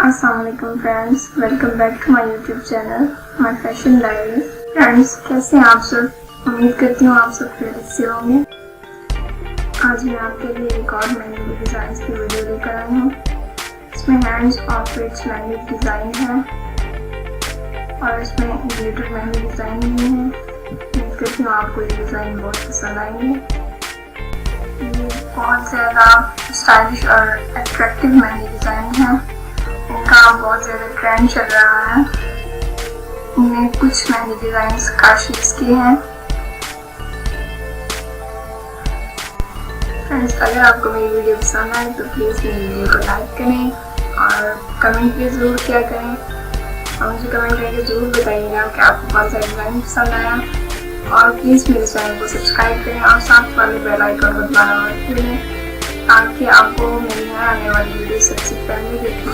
Assalamualaikum friends, welcome back to my YouTube channel, my fashion diaries. Friends, कैसे हैं आप सब? उम्मीद करती हूँ आप सब खैरियत से होंगे। आज मैं आपके लिए एक और मेहंदी डिज़ाइन की वीडियो लेकर आई हूँ। इसमें हैंड्स और फेट्स मेहंदी डिज़ाइन है और इसमें ग्लिटर मेहंदी डिज़ाइन भी है। उम्मीद करती हूँ आपको ये डिज़ाइन बहुत पसंद आएंगे। ये बहुत ज़्यादा स्टाइलिश और अट्रैक्टिव मेहंदी डिज़ाइन है। इनका बहुत ज़्यादा ट्रेंड चल रहा है। इनमें कुछ मेहंदी डिज़ाइंस काशीज के हैं। फ्रेंड्स, अगर आपको मेरी वीडियो पसंद आए तो प्लीज़ मेरी वीडियो को लाइक करें और कमेंट भी ज़रूर किया करें और मुझे कमेंट करके ज़रूर बताइएगा कि आपको कौन सा डिज़ाइन पसंद आया। और प्लीज़ मेरे चैनल को सब्सक्राइब करें और साथ वाले बेल आइकन को दबाना मत भूलें ताकि आपको मेरी आने वाली वीडियो सबसे पहले देखने